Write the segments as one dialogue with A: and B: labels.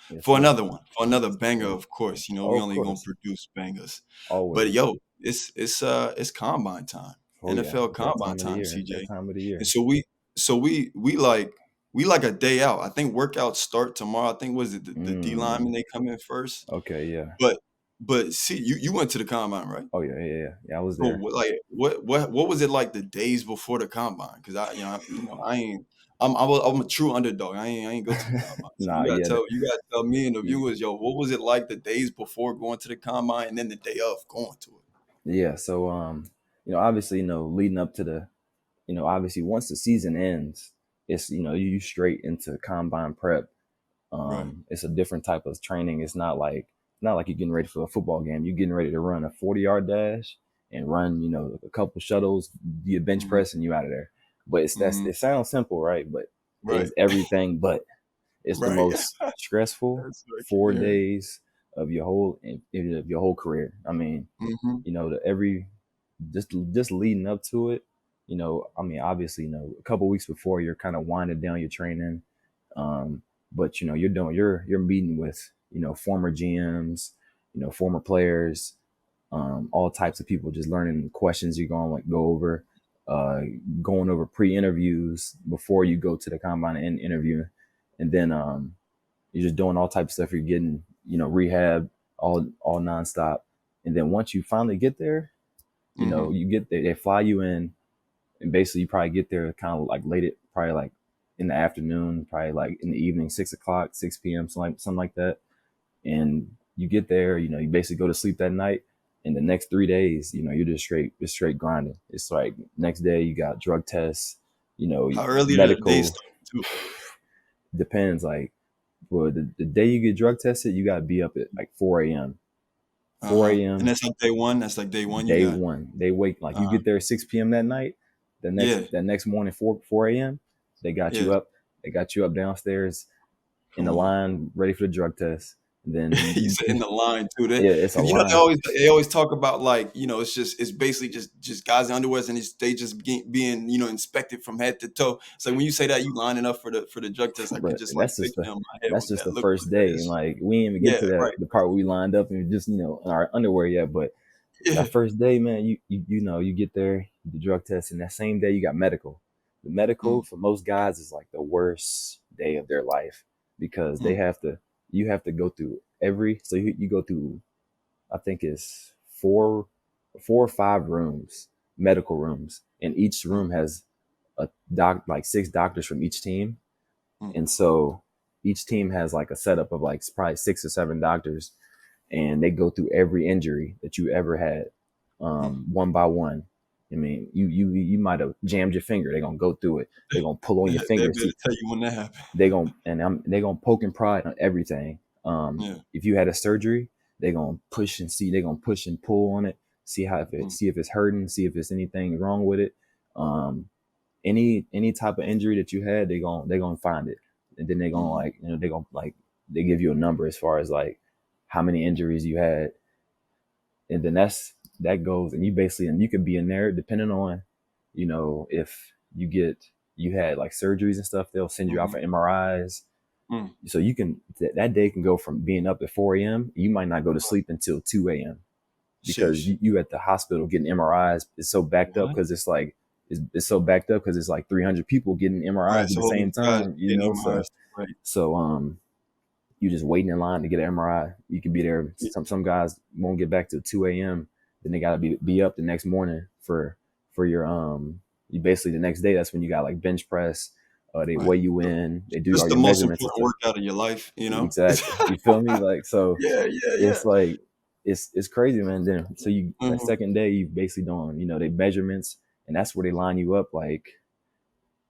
A: Yes,
B: For
A: sir.
B: another one, for another
A: Yes,
B: banger,
A: sir.
B: of course.
A: Oh,
B: We
A: of
B: only gonna
A: course.
B: produce bangers. But
A: Always.
B: yo, it's combine time.
A: Oh yeah.
B: NFL
A: It's that
B: combine
A: time of the
B: time,
A: year. That
B: CJ.
A: time of the
B: And
A: year.
B: so we like a day out. I think workouts start tomorrow. I think was it the D linemen
A: Mm.
B: they come in first.
A: Okay, yeah.
B: But see, you went to the combine, right?
A: Oh yeah, yeah, yeah. Yeah, I was
B: So
A: there.
B: what was it like the days before the combine? Because I ain't I'm a true underdog. I ain't go to the combine. So
A: Nah, yeah.
B: you gotta tell me and the
A: Yeah.
B: viewers, yo, what was it like the days before going to the combine and then the day of going to it?
A: Yeah, so obviously, leading up to obviously once the season ends, it's you straight into combine prep.
B: Right.
A: It's a different type of training. It's not like you're getting ready for a football game. You're getting ready to run a 40-yard dash and run, a couple shuttles, do a bench
B: Hmm.
A: press, and you out of there. But
B: Hmm.
A: it sounds simple, right? But
B: Right.
A: it's everything. But it's the
B: Right.
A: most stressful
B: That's what I keep
A: 4
B: hearing.
A: days of your whole career. I mean,
B: Hmm.
A: the every just leading up to it. I mean, obviously, a couple weeks before you're kind of winding down your training, um, but you're meeting with former GMs, former players, all types of people, just learning questions you're going to like go over, uh, going over pre-interviews before you go to the combine and interview, and then you're just doing all types of stuff. You're getting rehab all nonstop, and then once you finally get there,
B: Hmm.
A: you get there, they fly you in, and basically you probably get there kind of like late, probably like in the afternoon, probably like in the evening, 6 o'clock, 6 p.m., something like that. And you get there, you basically go to sleep that night. And the next 3 days, you're just straight grinding. It's like next day you got drug tests,
B: How early do the days
A: medical.
B: start too?
A: Depends. Like, well, the day you get drug tested, you got to be up at like 4 a.m. 4
B: And
A: a.m.
B: that's like day one. That's like day one. You
A: day
B: got
A: one. They wake like you
B: uh
A: get there at 6 p.m. that night.
B: yeah,
A: That next morning, 4 a.m. They got
B: yeah.
A: you up. They got you up downstairs in
B: Come
A: the
B: on.
A: line, ready for the drug test. And then
B: You said in the line too.
A: yeah, it's a
B: Because
A: line.
B: they always talk about like it's basically just guys in underwears and they just being inspected from head to toe. So when you say that you lining up for the drug test, I could
A: But
B: just like picture in my head
A: that's
B: what
A: just
B: that
A: the
B: looked
A: first
B: like. That
A: day, and
B: is
A: like we didn't even get
B: yeah,
A: to that
B: right,
A: the part where we lined up and just in our underwear yet. But
B: yeah.
A: that first day, man, you get there, the drug test, and that same day you got medical. The medical
B: Mm,
A: for most guys is like the worst day of their life because
B: mm,
A: you have to go through you go through, I think it's four or five rooms, medical rooms, and each
B: mm,
A: room has like six doctors from each team.
B: mm,
A: And so each team has like a setup of like probably 6 or 7 doctors, and they go through every injury that you ever had,
B: mm.
A: one by one. I mean, you might have jammed your finger. They're gonna go through it. They're gonna pull on your
B: They
A: finger.
B: better
A: See,
B: tell you when that happened.
A: they're gonna poke and pry on everything.
B: Yeah.
A: If you had a surgery, they're gonna push and see. They're gonna push and pull on it.
B: Mm,
A: See if it's hurting. See if there's anything wrong with it. Um, any type of injury that you had, they gonna find it, and then they gonna
B: mm,
A: like they give you a number as far as like how many injuries you had, and then that goes, and you could be in there depending on if you had like surgeries and stuff, they'll send you out
B: mm,
A: for MRIs.
B: mm.
A: So you can that day can go from being up at 4 a.m. You might not go to sleep until 2 a.m. because
B: Sheesh.
A: you at the hospital getting MRIs. It's so backed up
B: What?
A: because it's so backed up because it's like 300 people getting
B: Right.
A: MRIs at the
B: So
A: same
B: guys
A: time.
B: getting
A: So
B: MRIs. Right.
A: so you just waiting in line to get an MRI. You could be there.
B: Yeah.
A: Some guys won't get back till 2 a.m. Then they gotta be up the next morning for your you basically the next day. That's when you got like bench press. They
B: Right.
A: weigh you in. They do
B: Just
A: all
B: the
A: your
B: most
A: measurements and
B: important
A: stuff.
B: workout of your life.
A: Exactly. You feel me? Like so,
B: Yeah, yeah, yeah.
A: it's like it's crazy, man. Then so you that
B: Mhm,
A: second day you basically doing they measurements, and that's where they line you up like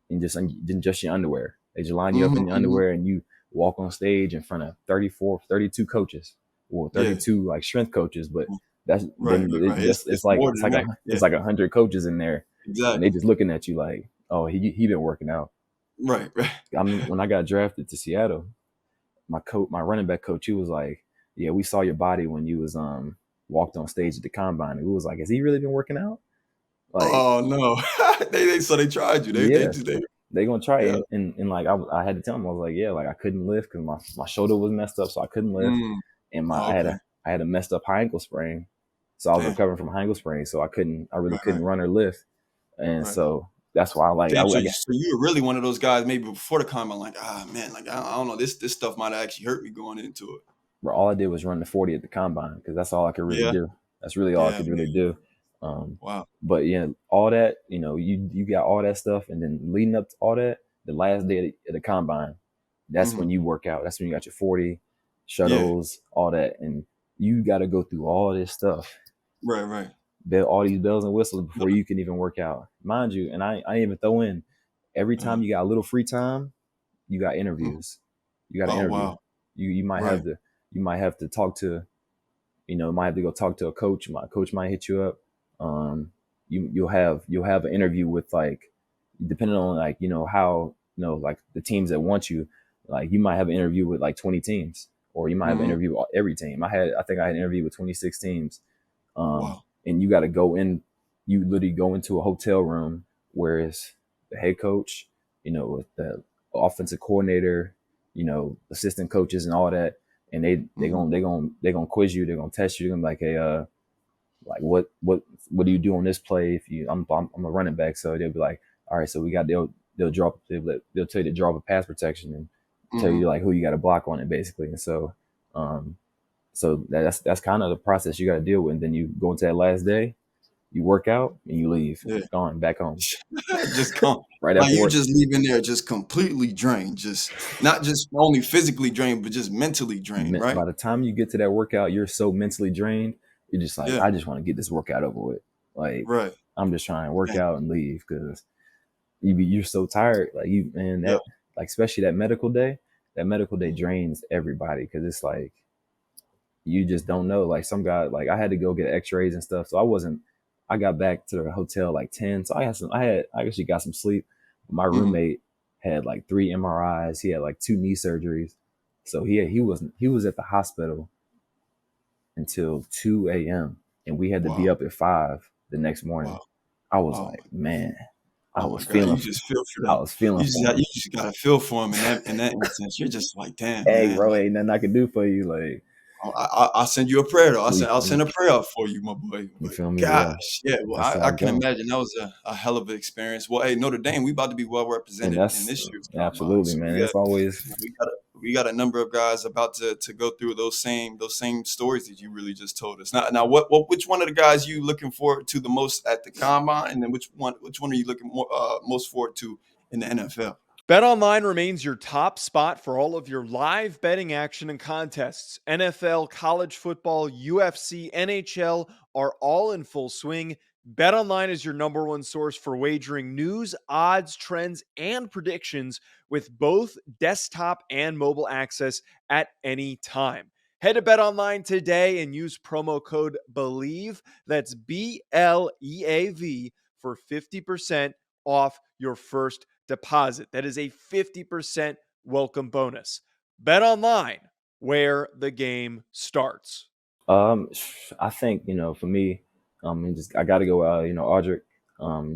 A: in just your underwear. They just line you up
B: mhm,
A: in your
B: mhm.
A: underwear, and you walk on stage in front of 34, 32 coaches, or
B: Yeah.
A: 32 like strength coaches. But
B: Mm.
A: that's
B: Right, right, right. It's more than that. Yeah,
A: it's like 100 coaches in there, and they
B: exactly.
A: just looking at you like, oh, he been working out.
B: Right, right.
A: I mean, when I got drafted to Seattle, my running back coach, he was like, yeah, we saw your body when you was walked on stage at the combine. And we was like, has he really been working out? Like,
B: Oh, no. So they tried you. They
A: yeah,
B: just they
A: they gonna try
B: Yeah.
A: it. And like I had to tell them, I was like, yeah, like I couldn't lift because my shoulder was messed up, so I couldn't lift,
B: Mm.
A: and
B: Oh, okay.
A: I had a messed up high ankle sprain, so I was
B: Damn.
A: recovering from high ankle sprain, so I really
B: Right.
A: couldn't
B: Right.
A: run or lift, and
B: Right.
A: so that's why
B: Damn. So
A: I
B: you,
A: got,
B: so you were really one of those guys maybe before the combine, like, man, like I don't know, this stuff might actually hurt me going into it.
A: where all I did was run the 40 at the combine because that's all I could really
B: Yeah.
A: do. That's really all I
B: Yeah.
A: could
B: Man.
A: really do. Um,
B: Wow.
A: but yeah, all that, you got all that stuff, and then leading up to all that, the last day of the combine, that's
B: Hmm.
A: when you work out. That's when you got your 40
B: Yeah.
A: shuttles, all that, and you got to go through all this stuff,
B: Right. Right.
A: all these bells and whistles before you can even work out, mind you. And I even throw in every
B: Uh,
A: time you got a little free time, you got
B: mhm.
A: interviews. You got to
B: Oh
A: interview.
B: wow.
A: You might
B: Right.
A: have to talk to, might have to go talk to a coach. My coach might hit you up. Um, you'll have an interview with, like, depending on, like, how, like the teams that want you, like you might have an interview with like 20 teams, or you might have an
B: Hmm.
A: interview with every team. I think I had an interview with 26 teams.
B: Wow.
A: And you got to go in. You literally go into a hotel room where it's the head coach, with the offensive coordinator, assistant coaches and all that, and
B: Hmm.
A: they gonna quiz you. They're gonna test you. They're gonna be like, hey, like what do you do on this play? If I'm a running back, so they'll be like, all right, so they'll tell you to drop a pass protection and tell
B: Hmm.
A: you like who you got to block on it, basically. And so, um, that's kind of the process you got to deal with. And then you go into that last day, you work out, and you leave,
B: Yeah.
A: gone back home
B: Just come,
A: right
B: like
A: after
B: you
A: work.
B: just leaving there just completely drained, just not just only physically drained, but just mentally drained, right?
A: By the time you get to that workout, you're so mentally drained. You're just like,
B: Yeah.
A: I just want to get this workout over with. Like,
B: Right.
A: I'm just trying to work
B: Damn.
A: out and leave because you're so tired. Like
B: Yeah.
A: that, like, especially that medical day drains everybody because it's like you just don't know. Like some guy, like I had to go get X-rays and stuff, so I got back to the hotel like 10. So I actually got some sleep. My
B: Hmm.
A: roommate had like 3 MRIs. He had like 2 knee surgeries. So he was at the hospital until 2 a.m. and we had to be
B: Wow.
A: up at 5 the next morning.
B: Wow.
A: I was
B: Oh
A: like,
B: my.
A: man,
B: Oh my God. You just feel for
A: I
B: that.
A: was feeling for
B: You
A: him.
B: just gotta feel for him in that instance. You're just like, damn,
A: Hey,
B: man.
A: bro,
B: Like,
A: ain't nothing I can do for you. Like,
B: I'll send you a prayer though.
A: you
B: I'll
A: feel
B: send
A: me?
B: a prayer out for you, my boy.
A: You
B: But
A: feel me? But yeah,
B: gosh, yeah. Well,
A: that's how
B: I
A: I
B: can
A: go.
B: imagine that was a hell of an experience. Well, hey, Notre Dame, we about to be well
A: And
B: represented in
A: that's
B: this year's combine.
A: absolutely,
B: So
A: man. It's always
B: we got a number of guys about to go through those same stories that you really just told us. Now what which one of the guys you looking forward to the most at the combine, and then which one are you looking most forward to in the NFL?
C: BetOnline remains your top spot for all of your live betting action and contests. NFL, college football, UFC, NHL are all in full swing. BetOnline is your number one source for wagering news, odds, trends, and predictions with both desktop and mobile access at any time. Head to BetOnline today and use promo code BELIEVE, that's BLEAV, for 50% off your first deposit. That is a 50% welcome bonus. Bet online, where the game starts.
A: um I think, for me, and just I gotta go Audric,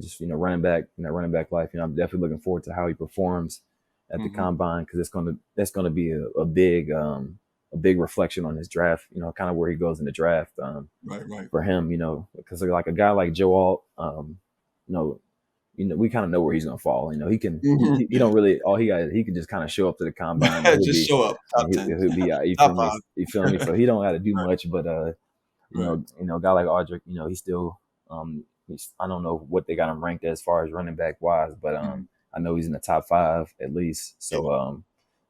A: just running back life. I'm definitely looking forward to how he performs at the
B: Hmm.
A: combine because that's gonna be a big reflection on his draft, kind of where he goes in the draft.
B: Right, right.
A: For him, because like a guy like Joe Alt, you know, we kind of know where he's gonna fall. He don't really all he can just kind of show up to the combine and
B: Just show up, top 10,
A: he'll be out. You
B: top
A: feel me?
B: 5.
A: You feel me? So he don't got to do much, but
B: Right,
A: a guy like Audric, he's still I don't know what they got him ranked as far as running back wise, but
B: mhm.
A: I know he's in the top 5 at least.
B: Yeah,
A: So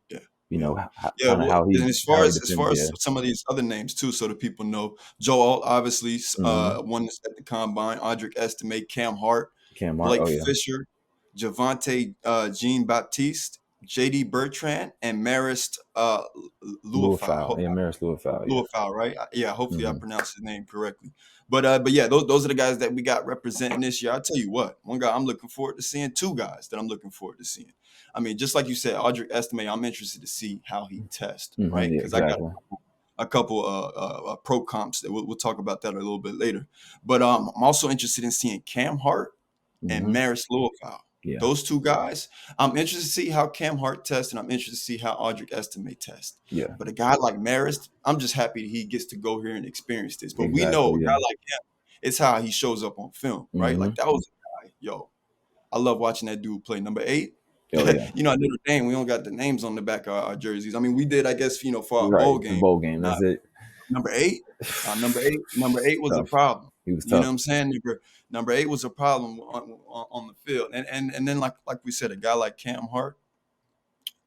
B: yeah, yeah. Yeah,
A: kind of
B: well, and
A: how he
B: as
A: defends.
B: far as
A: Yeah.
B: some of these other names too, so that people know, Joe Alt, obviously,
A: Mm-hmm.
B: one that's at the combine, Audric Estime, Cam Hart,
A: Cam Hart.
B: Blake
A: Oh yeah.
B: Fisher, Javante Jean Baptiste, JD Bertrand, and Marist
A: Louisville.
B: Luafau.
A: Yeah, Maris Louisville. Yeah.
B: Luafau, right? Yeah, hopefully I
A: Mm-hmm.
B: pronounced his name correctly. But yeah, those are the guys that we got representing this year. I'll tell you what, one guy I'm looking forward to seeing, two guys that I'm looking forward to seeing. I mean, just like you said, Audric Estime, I'm interested to see how he tests,
A: Mm-hmm.
B: right?
A: Yeah,
B: Because I got
A: exactly.
B: a couple pro comps that we'll talk about that a little bit later. But I'm also interested in seeing Cam Hart and
A: Mm-hmm.
B: Maris Luafau.
A: Yeah.
B: Those two guys, I'm interested to see how Cam Hart tests, and I'm interested to see how Audric Estime tests.
A: Yeah.
B: But a guy like Marist, I'm just happy he gets to go here and experience this. But we know
A: Exactly.
B: a guy
A: Yeah.
B: like him, it's how he shows up on film, right?
A: Mm-hmm.
B: Like that was a guy, yo. I love watching that dude play. Number 8.
A: Oh yeah.
B: You know, at Notre Dame, we don't got the names on the back of our jerseys. I mean, we did, I guess, for our
A: Right.
B: bowl
A: The
B: game.
A: bowl game.
B: Not
A: That's it.
B: number 8. Number eight was a
A: Tough.
B: problem.
A: He was
B: You know
A: tough.
B: what I'm saying? Number 8 was a problem on the field. And then like we said, a guy like Cam Hart,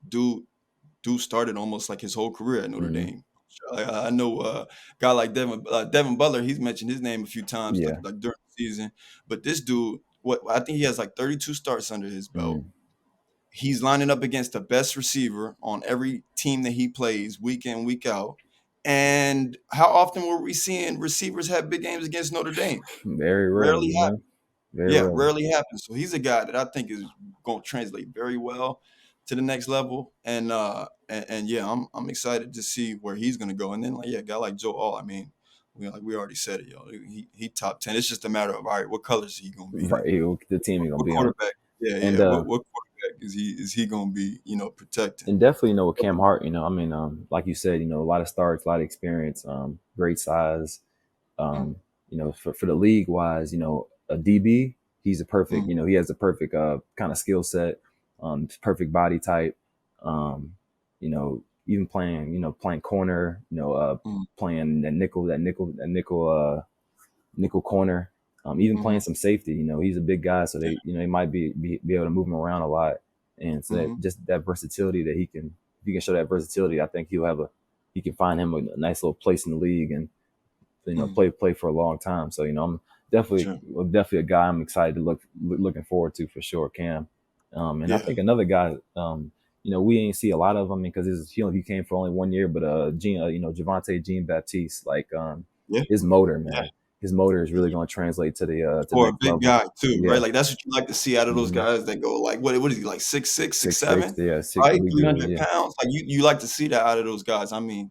B: dude started almost like his whole career at Notre
A: Mm-hmm.
B: Dame. I know a guy like Devin Butler. He's mentioned his name a few times,
A: Yeah.
B: like during the season. But this dude, what I think he has like 32 starts under his belt.
A: Mm.
B: He's lining up against the best receiver on every team that he plays week in, week out. And how often were we seeing receivers have big games against Notre Dame?
A: Very rarely,
B: Rarely
A: you know.
B: happens.
A: Very
B: Yeah,
A: rarely.
B: rarely happens. So he's a guy that I think is going to translate very well to the next level. And yeah, I'm excited to see where he's going to go. And then a guy like Joe All, I mean, we already said it, yo. He top 10. It's just a matter of, all right, what colors is he going to be in?
A: Right. The team you're gonna
B: What
A: be on.
B: quarterback? Yeah,
A: And
B: yeah. What quarterback is he going to be, protecting?
A: definitely, with Cam Hart, I mean, like you said, a lot of starts, a lot of experience, great size.
B: Mm,
A: Um, for the league wise, a DB, he's a perfect,
B: mm,
A: he has a perfect kind of skill set, perfect body type. Even playing corner,
B: mm,
A: playing nickel corner, even playing
B: mhm,
A: some safety. He's a big guy, so
B: yeah,
A: they might be able to move him around a lot, and so that
B: mhm,
A: just that versatility that if he can show that versatility, I think he can find him a nice little place in the league and
B: mm,
A: play for a long time. So I'm definitely
B: sure.
A: definitely a guy I'm excited to looking forward to for sure, Cam. And I
B: Yeah,
A: think another guy, we ain't see a lot of him because he came for only 1 year, but Javante Jean Baptiste, like
B: yeah,
A: his motor,
B: yeah.
A: man, his motor is really going to translate to the
B: For a
A: next
B: big
A: level.
B: guy too, right?
A: Yeah.
B: Like that's what you like to see out of those
A: Mm-hmm.
B: guys that go like what is he like 6'6",
A: 6'6",
B: 6'7",
A: yeah, six,
B: right?
A: big
B: three
A: dude,
B: hundred
A: yeah.
B: pounds. Like you like to see that out of those guys. I mean,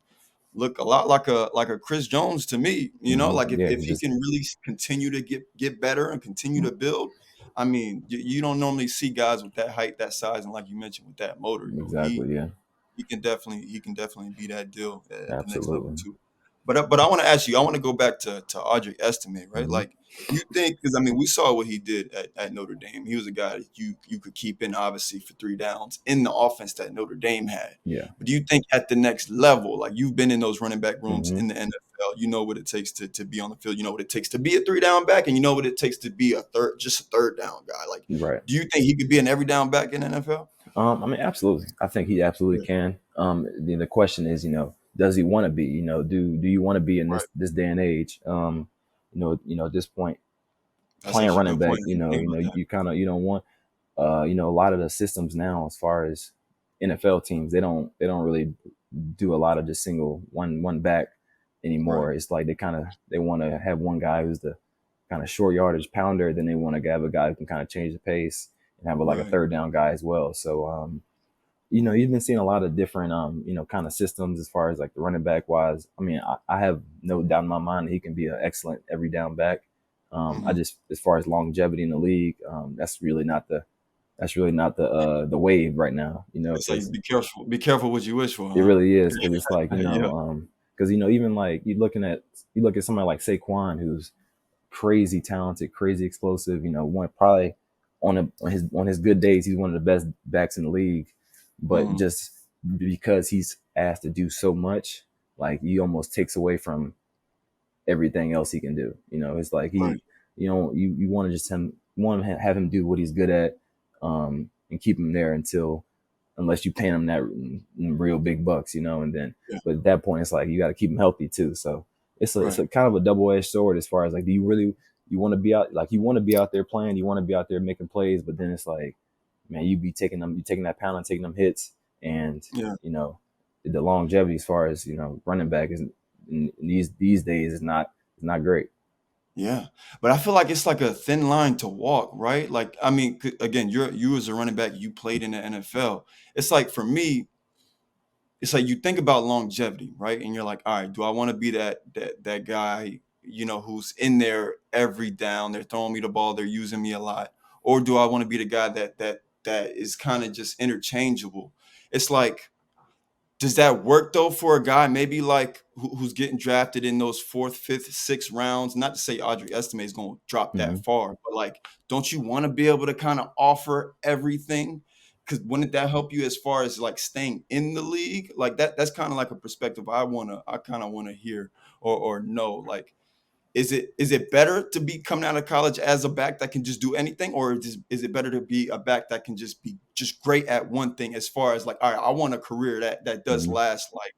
B: look a lot like a Chris Jones to me. Like
A: Yeah,
B: if
A: he
B: he
A: just
B: can really continue to get better and continue to build. I mean, you don't normally see guys with that height, that size, and like you mentioned with that motor.
A: exactly, yeah,
B: He can definitely be that deal at the next level
A: absolutely.
B: too. But I want to ask you. I want to go back to Audric Estime, right?
A: Hmm.
B: Like you think because I mean we saw what he did at Notre Dame. He was a guy that you could keep in obviously for 3 downs in the offense that Notre Dame had.
A: Yeah.
B: But do you think at the next level, like you've been in those running back rooms
A: Hmm.
B: in the NFL, you know what it takes to be on the field. You know what it takes to be a 3 down back, and you know what it takes to be just a third down guy. Like,
A: Right.
B: do you think he could be an every down back in the NFL?
A: I mean, absolutely. I think he absolutely
B: Yeah,
A: can. The question is, does he want to be? Do you want to be in
B: right.
A: this day and age? At this point,
B: That's
A: playing
B: actually a
A: running
B: good point.
A: back,
B: I didn't think about that.
A: you kind of you don't want. A lot of the systems now, as far as NFL teams, they don't really do a lot of just single one back
B: Right,
A: anymore. It's like they want to have one guy who's the kind of short yardage pounder, then they want to have a guy who can kind of change the pace and have like a
B: right.
A: third down guy as well. So you've been seeing a lot of different kind of systems as far as like the running back wise. I mean, I have no doubt in my mind that he can be an excellent every down back. I
B: Hmm.
A: just, as far as longevity in the league, that's really not the wave right now,
B: They say
A: because
B: be careful what you wish for,
A: it
B: huh?
A: really is, because it's like,
B: Yeah.
A: because even like you look at somebody like Saquon, who's crazy talented, crazy explosive. One probably on his good days, he's one of the best backs in the league. But
B: Hmm.
A: just because he's asked to do so much, like he almost takes away from everything else he can do. It's like
B: Right,
A: you want to just want to have him do what he's good at, and keep him there unless you pay him that real big bucks, and then,
B: yeah,
A: but at that point it's like you got to keep him healthy too. So it's a
B: right.
A: kind of a double-edged sword, as far as like, do you really, you want to be out, like, you want to be out there playing, you want to be out there making plays, but then it's like, man, you taking that pound and taking them hits, and
B: Yeah,
A: the longevity as far as running back is in these days is not great.
B: yeah. But I feel like it's like a thin line to walk, right? Like, I mean, again, you as a running back, you played in the NFL. It's like for me, it's like you think about longevity, right? And you're like, all right, do I want to be that guy, who's in there every down? They're throwing me the ball, they're using me a lot, or do I want to be the guy that is kind of just interchangeable? It's like, does that work though for a guy maybe like who's getting drafted in those fourth, fifth, sixth rounds? Not to say Audric Estime is going to drop
A: Hmm.
B: that far, but like, don't you want to be able to kind of offer everything? Because wouldn't that help you as far as like staying in the league? Like that's kind of like a perspective I kind of wanna hear or know. Like, is it better to be coming out of college as a back that can just do anything, or is it better to be a back that can just be just great at one thing? As far as like, all right, I want a career that does
A: Hmm.
B: last like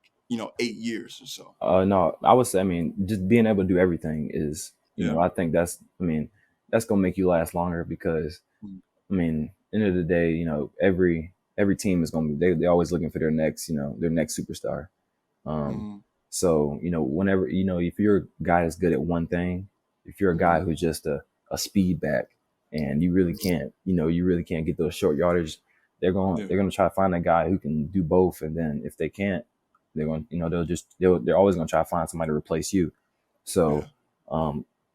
B: 8 years or so.
A: No, I would say, I mean, just being able to do everything is,
B: Yeah.
A: I think I mean, that's gonna make you last longer because,
B: Mm,
A: I mean, end of the day, every team is gonna be they're always looking for their next superstar. Um,
B: mm,
A: so, whenever, if you're a guy that's good at one thing, if you're a guy
B: mm,
A: who's just a speed back and you really can't get those short yardage,
B: yeah.
A: they're gonna try to find a guy who can do both. And then if they can't, they're going, they're always gonna try to find somebody to replace you.
B: Yeah.
A: So,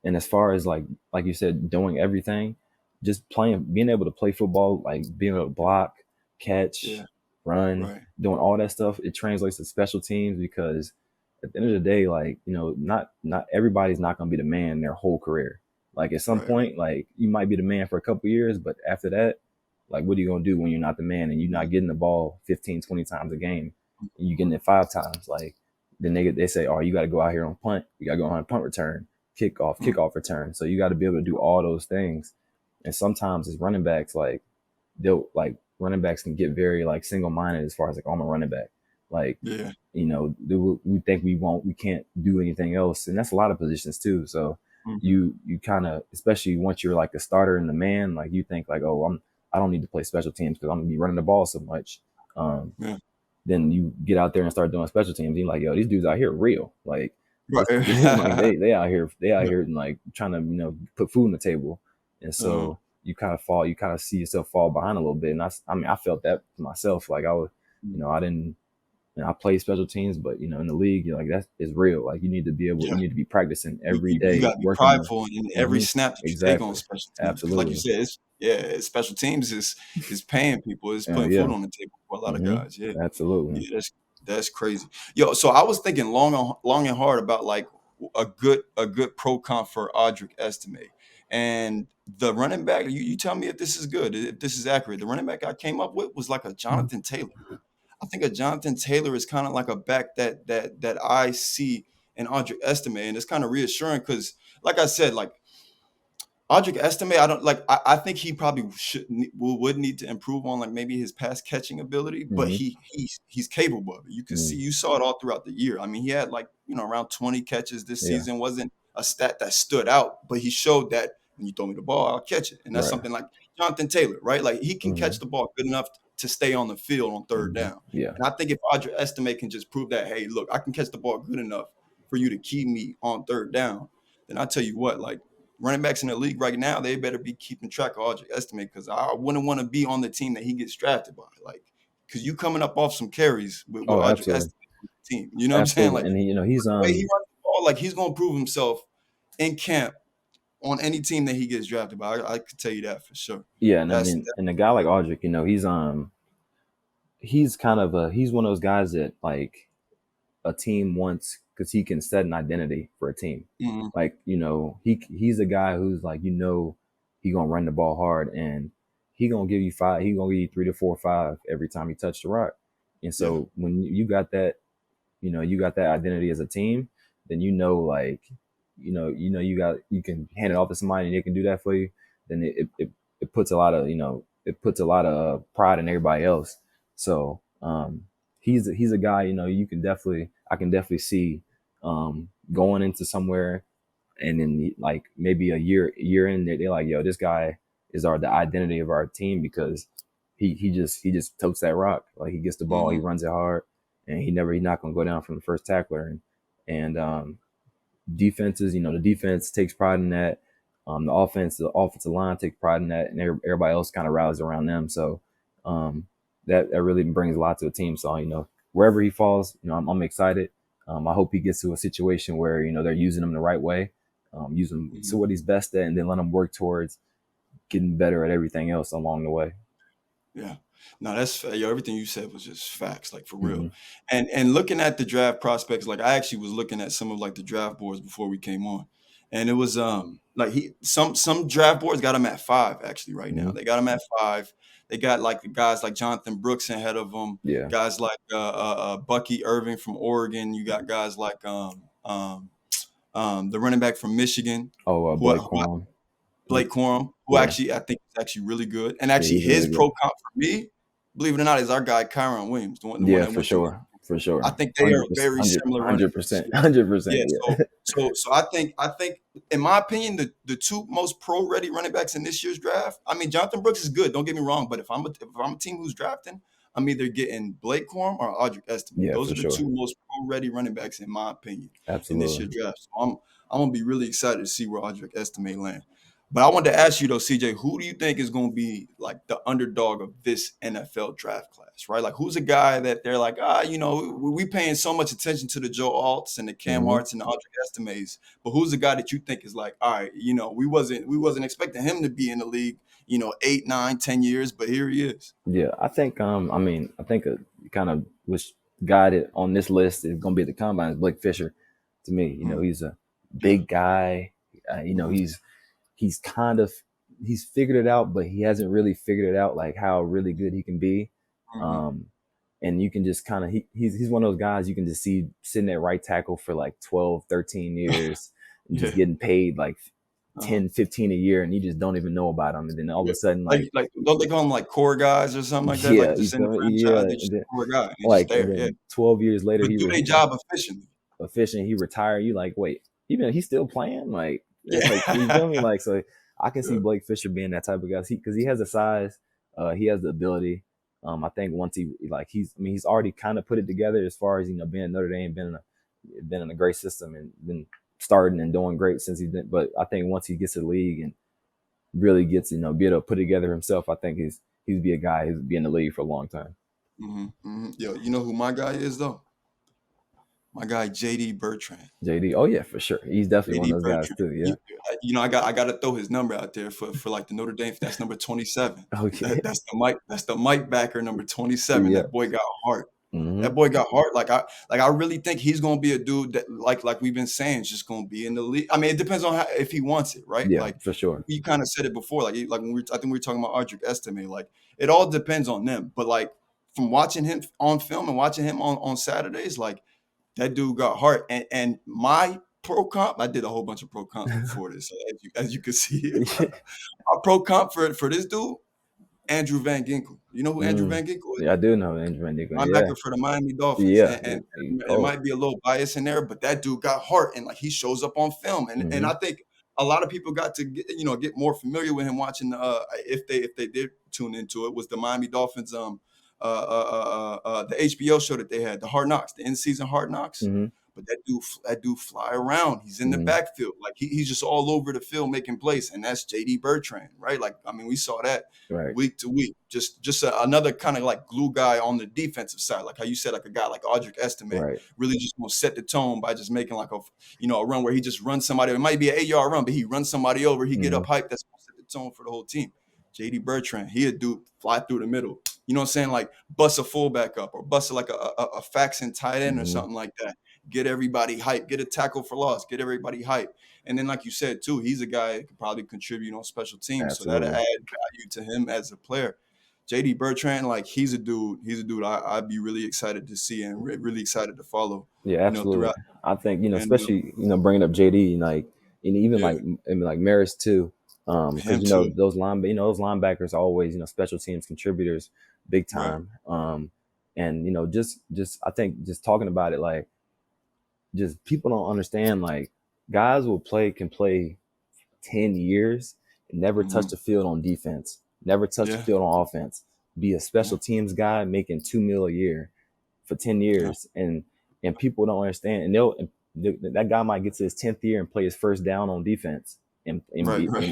A: and as far as like you said, doing everything, just being able to play football, like being able to block, catch,
B: Yeah.
A: run,
B: Right.
A: doing all that stuff, it translates to special teams because at the end of the day, like, not everybody's not going to be the man their whole career. Like at some
B: Right.
A: point, like you might be the man for a couple years, but after that, like what are you going to do when you're not the man and you're not getting the ball 15, 20 times a game and you're getting it 5 times? Like then they say, oh, you got to go out here on punt. You got to go on a punt return,
B: Mm,
A: kickoff return. So you got to be able to do all those things. And sometimes as running backs, like they'll like running backs can get very like single minded as far as like, oh, I'm a running back. Like,
B: yeah.
A: we think we can't do anything else. And that's a lot of positions too. So
B: Hmm.
A: you kind of, especially once you're like the starter and the man, like you think like, oh, I don't need to play special teams because I'm gonna be running the ball so much. Um,
B: Yeah.
A: then you get out there and start doing special teams. And you're like, yo, these dudes out here are real. Like
B: Right.
A: like they out
B: Yeah.
A: here and like trying to, put food on the table. And
B: Uh,
A: so you kind of see yourself fall behind a little bit. And I mean, I felt that myself. Like I was, I didn't, I play special teams, but in the league, you're like, that is real. Like you
B: yeah.
A: need to be practicing
B: You,
A: every
B: you, you
A: day,
B: got to be
A: working on.
B: prideful in every
A: Hmm.
B: snap that you take on
A: Exactly.
B: special teams, because like you
A: Absolutely.
B: said, special teams is paying people, is putting food
A: Yeah.
B: on the table for a lot of
A: Hmm.
B: guys. Yeah.
A: Absolutely.
B: Yeah, that's crazy. Yo, so I was thinking long and hard about like a good pro comp for Audric Estime. And the running back, you tell me if this is good, if this is accurate. The running back I came up with was like a Jonathan Taylor. I think a Jonathan Taylor is kind of like a back that I see in Audric Estime, and it's kind of reassuring because, like I said, like Audric Estime, I don't like. I think he probably would need to improve on like maybe his pass catching ability, but
A: Hmm.
B: he's capable of it. You saw it all throughout the year. I mean, he had like around 20 catches this
A: Yeah.
B: season. Wasn't a stat that stood out, but he showed that when you throw me the ball, I'll catch it, and that's
A: Right.
B: something like Jonathan Taylor, right? Like he can catch
A: Hmm.
B: the ball good enough to stay on the field on third
A: Hmm.
B: down.
A: Yeah.
B: And I think if Audric Estime can just prove that, hey, look, I can catch the ball good enough for you to keep me on third down, then I tell you what, like running backs in the league right now, they better be keeping track of Audric Estime because I wouldn't want to be on the team that he gets drafted by. Like, because you coming up off some carries with
A: Oh,
B: Audric
A: absolutely.
B: Estime on the team. You know what I'm saying?
A: Absolutely.
B: Like,
A: And he's
B: the way he runs the ball, like he's gonna prove himself in camp on any team that he gets drafted by. I could tell you that for sure.
A: yeah, and I
B: That's
A: mean, and a guy like Audric, he's kind of he's one of those guys that like a team wants because he can set an identity for a team.
B: mm,
A: Like, he's a guy who's like, he gonna run the ball hard and he gonna give you five, he gonna give you 3 to 4 5 every time he touch the rock. And
B: yeah.
A: so when you got that, you got that identity as a team, then like, you can hand it off to somebody and they can do that for you. Then it puts a lot of, pride in everybody else. So he's a guy, I can definitely see going into somewhere and then like maybe a year in there, they're like, yo, this guy is the identity of our team because he just totes that rock. Like he gets the ball, he
B: Mm,
A: runs it hard, and he's not gonna go down from the first tackler. And defenses, the defense takes pride in that. The offensive line takes pride in that, and everybody else kind of rallies around them. So um, that really brings a lot to the team. So wherever he falls, I'm excited. I hope he gets to a situation where they're using him the right way, use him to
B: mm,
A: what he's best at, and then let him work towards getting better at everything else along the way.
B: Yeah. No, that's everything you said was just facts, like for real.
A: Mm-hmm.
B: And looking at the draft prospects, like I actually was looking at some of like the draft boards before we came on, and it was like some draft boards got him at 5 actually right now.
A: Mm-hmm.
B: They got him at 5. They got like the guys like Jonathan Brooks ahead of him,
A: Yeah.
B: guys like Bucky Irving from Oregon. You got guys like the running back from Michigan,
A: Oh,
B: who,
A: Blake
B: who
A: Corum.
B: Blake Corum, who
A: Yeah.
B: actually I think is actually really good. And
A: Yeah,
B: actually
A: he's
B: his
A: really
B: pro
A: good.
B: comp for me, believe it or not, is our guy Kyron Williams, the one
A: Yeah,
B: that
A: for
B: went through.
A: sure. For
B: I
A: sure.
B: think they are
A: 100%.
B: very similar running backs.
A: 100%. 100%.
B: Yeah.
A: Yeah.
B: So I think in my opinion, the two most pro ready running backs in this year's draft. I mean, Jonathan Brooks is good. Don't get me wrong, but if I'm a team who's drafting, I'm either getting Blake Corum or Audric Estime.
A: Yeah,
B: Those
A: for
B: are the
A: sure.
B: two most pro ready running backs in my opinion in this year's
A: Absolutely.
B: draft. So I'm gonna be really excited to see where Audric Estime land. But I wanted to ask you though, CJ, who do you think is going to be like the underdog of this NFL draft class, right? Like, who's a guy that they're like, we paying so much attention to the Joe Alts and the Cam
A: Mm-hmm.
B: Harts and the Audric Estimes, but who's the guy that you think is like, all right, we wasn't expecting him to be in the league, 8, 9, 10 years, but here he is.
A: Yeah, I think I think a kind of which guy on this list is going to be at the combine is Blake Fisher. To me,
B: Mhm.
A: he's a
B: Yeah.
A: big guy.
B: Mhm.
A: He's kind of he's figured it out, but he hasn't really figured it out like how really good he can be.
B: Mhm.
A: Um, and you can just kind of he's one of those guys you can just see sitting at right tackle for like 12, 13 years and just
B: Yeah.
A: getting paid like
B: Uh-huh.
A: 10, 15 a year, and you just don't even know about him. And then all of
B: Yeah.
A: a sudden, like,
B: Like don't they call them like core guys or something like that?
A: yeah,
B: Like
A: you
B: just in the
A: feel me? Yeah,
B: franchise, they
A: and
B: just
A: then
B: a core guy. And they just
A: like, and
B: there. Yeah.
A: then 12 years later,
B: But
A: he
B: do
A: was
B: their job efficiently.
A: efficient. He retired. You like, wait, he's still playing? Like, it's like, you feel me?
B: Yeah.
A: Like, so I can see
B: Yeah.
A: Blake Fisher being that type of guy because he has the size, he has the ability. I think once he's already kind of put it together as far as being at Notre Dame, been in a great system and been starting and doing great since he's been. But I think once he gets to the league and really gets be able to put it together himself, I think he's be a guy who's be in the league for a long time.
B: Yo, you know who my guy is though? My guy JD Bertrand.
A: JD, oh yeah, for sure, he's definitely one
B: JD
A: of those guys
B: Bertrand.
A: too. Yeah.
B: I got to throw his number out there for like the Notre Dame. That's number 27.
A: Okay.
B: That's the Mike backer number 27.
A: Yeah.
B: That boy got heart.
A: Mm-hmm.
B: That boy got heart. I really think he's gonna be a dude that like we've been saying, is just gonna be in the league. I mean, it depends on if he wants it, right?
A: Yeah,
B: Like
A: for sure.
B: we kind of said it before. Like when I think we were talking about Audric Estime. Like it all depends on them. But like from watching him on film and watching him on Saturdays, like that dude got heart. And my pro comp, I did a whole bunch of pro comps before this, as you can see. Our pro comp for this dude, Andrew Van Ginkel. You know who Andrew Van Ginkel is?
A: Yeah, I do know Andrew Van Ginkel. Yeah.
B: Linebacker for the Miami Dolphins.
A: Yeah.
B: And
A: He
B: it
A: cold.
B: might be a little bias in there, but that dude got heart and like he shows up on film. And I think a lot of people got to get more familiar with him watching if they did tune into it, was the Miami Dolphins the HBO show that they had, the Hard Knocks, the in-season Hard Knocks.
A: Mm-hmm.
B: But that dude fly around. He's in the backfield. Like he's just all over the field making plays. And that's JD Bertrand, right? Like, I mean, we saw that week to week. Just another kind of like glue guy on the defensive side. Like how you said, like a guy like Audric Estime really just gonna set the tone by just making like a run where he just runs somebody. It might be an 8-yard run, but he runs somebody over. He get up hype. That's gonna set the tone for the whole team. JD Bertrand, he a dude fly through the middle. You know what I'm saying? Like bust a fullback up or bust like a faxing tight end or something like that. Get everybody hype, get a tackle for loss, get everybody hype. And then, like you said, too, he's a guy that could probably contribute on special teams.
A: Absolutely.
B: So that'll add value to him as a player. JD Bertrand, like he's a dude I'd be really excited to see and really excited to follow.
A: Yeah, absolutely. I think,
B: And,
A: especially, bringing up JD, like, and even like Maris too. Because,
B: him too.
A: those linebackers are always, special teams contributors big time. And, just I think just talking about it, like, just people don't understand, like, guys can play 10 years and never touch the field on defense, never touch the field on offense, be a special teams guy making $2 million a year for 10 years. And people don't understand. And that guy might get to his 10th year and play his first down on defense and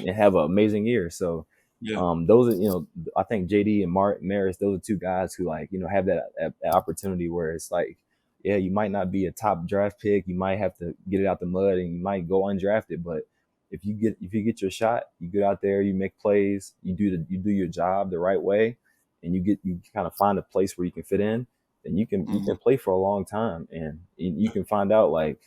A: have an amazing year. So those are, I think JD and Maris, those are two guys who, like, have that opportunity where it's like, yeah, you might not be a top draft pick. You might have to get it out the mud and you might go undrafted, but if you get your shot, you get out there, you make plays, you do your job the right way, and you kind of find a place where you can fit in, then you
B: Mm-hmm.
A: can play for a long time, and you can find out like,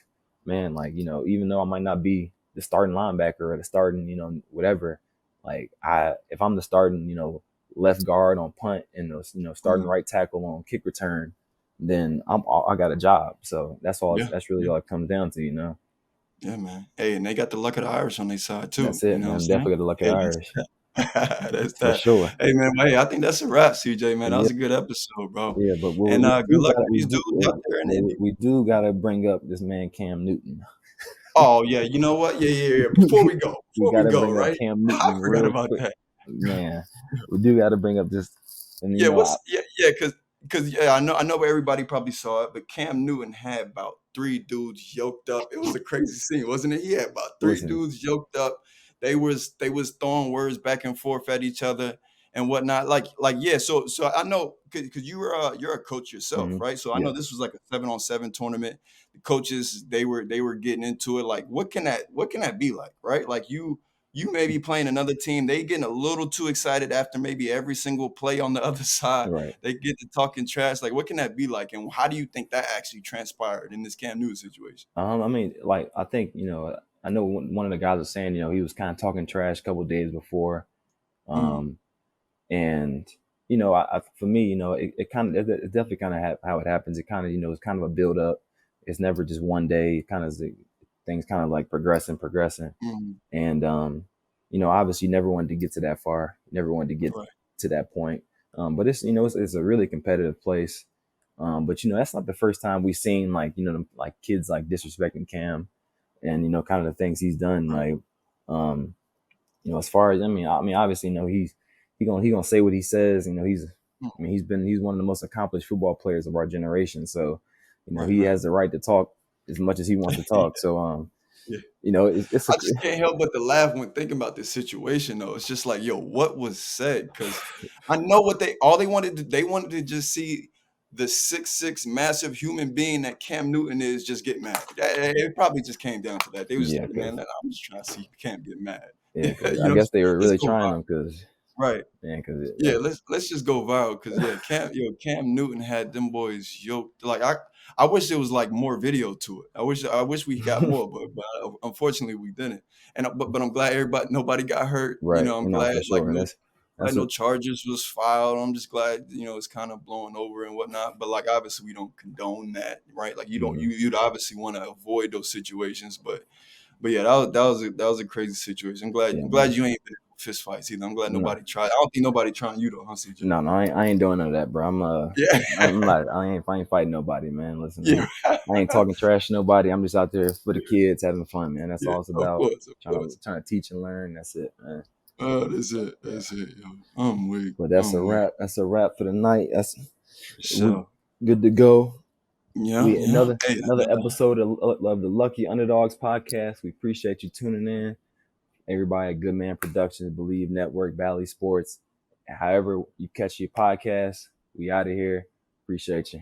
A: man, like, even though I might not be the starting linebacker or the starting, whatever, like if I'm the starting, left guard on punt and the, starting
B: Mm-hmm.
A: right tackle on kick return, then I got a job. So
B: Yeah.
A: that's really
B: Yeah.
A: all it comes down to.
B: Yeah, man. Hey, and they got the luck of the Irish on their side too.
A: That's
B: You
A: it,
B: know what I'm
A: man.
B: saying?
A: Definitely got the luck of
B: Hey,
A: the Irish
B: that's
A: for
B: that.
A: sure.
B: Hey, man. Hey, I think that's a wrap, CJ. Man, that
A: Yeah,
B: was a good episode, bro.
A: yeah. But
B: And
A: we
B: good
A: do
B: luck
A: got
B: to these dudes out there in Indy.
A: we do got to bring up this man Cam Newton.
B: Oh yeah, you know what? Yeah, yeah, yeah.
A: We
B: Before
A: got
B: we
A: to
B: go,
A: bring up
B: right?
A: Cam
B: I
A: Newton
B: forgot
A: real
B: about
A: quick,
B: that.
A: man. We do got to bring up this, and
B: Yeah, yeah, because yeah, I know everybody probably saw it, but Cam Newton had about three dudes yoked up. It was a crazy scene, wasn't it? He had about three
A: listen.
B: dudes yoked up. They was throwing words back and forth at each other and whatnot. Like yeah. So I know because you're a coach yourself,
A: Mhm.
B: right? So I
A: Yeah,
B: know this was like a 7-on-7 tournament. The coaches they were getting into it. Like what can that be like, right? Like you may be playing another team. They getting a little too excited after maybe every single play on the other side.
A: right.
B: They get to talking trash. Like, what can that be like? And how do you think that actually transpired in this Cam Newton situation?
A: I mean, like, I think, I know one of the guys was saying, he was kind of talking trash a couple of days before.
B: Mm,
A: Um, and, for me, it kind of, it definitely kind of how it happens. It kind of, it's kind of a build up. It's never just one day. It kind of, things kind of like progressing.
B: mm,
A: And, obviously never wanted to get to that far, never wanted to get
B: right,
A: to that point. But it's a really competitive place. But that's not the first time we've seen like, like kids like disrespecting Cam and, kind of the things he's done.
B: right.
A: Like, um, as far as, I mean, obviously, he gonna say what he says.
B: Mm,
A: He's one of the most accomplished football players of our generation. So,
B: right,
A: he
B: right.
A: has the right to talk as much as he wants to talk. So,
B: Yeah.
A: it's a,
B: I just can't help but to laugh when thinking about this situation, though. It's just like, yo, what was said? Because I know what they wanted to just see the 6'6" massive human being that Cam Newton is just get mad. It probably just came down to that. They was just
A: yeah,
B: like, man,
A: cause
B: I'm just trying to see Cam get mad.
A: yeah,
B: Yeah,
A: cause I guess they were
B: let's
A: really
B: go
A: trying
B: viral.
A: him, cause
B: Right.
A: man, cause
B: Yeah, let's just go viral because yeah, Cam Newton had them boys yoked. Like I wish there was like more video to it. I wish we got more, but unfortunately we didn't. And but I'm glad nobody got hurt.
A: right,
B: I'm glad
A: for
B: like
A: sure, and that's
B: no
A: what,
B: charges was filed. I'm just glad it's kind of blowing over and whatnot. But like obviously we don't condone that, right? Like you don't
A: mhm.
B: you'd obviously want to avoid those situations, but yeah, that was a crazy situation.
A: Yeah,
B: I'm glad
A: man.
B: you ain't been in fist fights either. I'm glad
A: No,
B: nobody tried. I don't think nobody trying you though, huh, CJ?
A: no, I ain't doing none of that, bro.
B: Yeah.
A: I'm not, I ain't fighting nobody, man. Listen,
B: Yeah.
A: I ain't talking trash to nobody. I'm just out there for the kids having fun, man. That's
B: Yeah.
A: all it's
B: Of
A: about.
B: course. Of course.
A: Trying to teach and learn. That's it, man.
B: Oh, that's it.
A: Yeah.
B: That's it. Yo. I'm weak.
A: But that's a
B: I'm weak.
A: wrap. That's a wrap for the night. We
B: So
A: good to go.
B: yeah,
A: We
B: yeah. Hey,
A: another episode of the Lucky Underdogs podcast. We appreciate you tuning in. Everybody at Good Man Productions, Believe Network, Valley Sports. However you catch your podcast, we out of here. Appreciate you.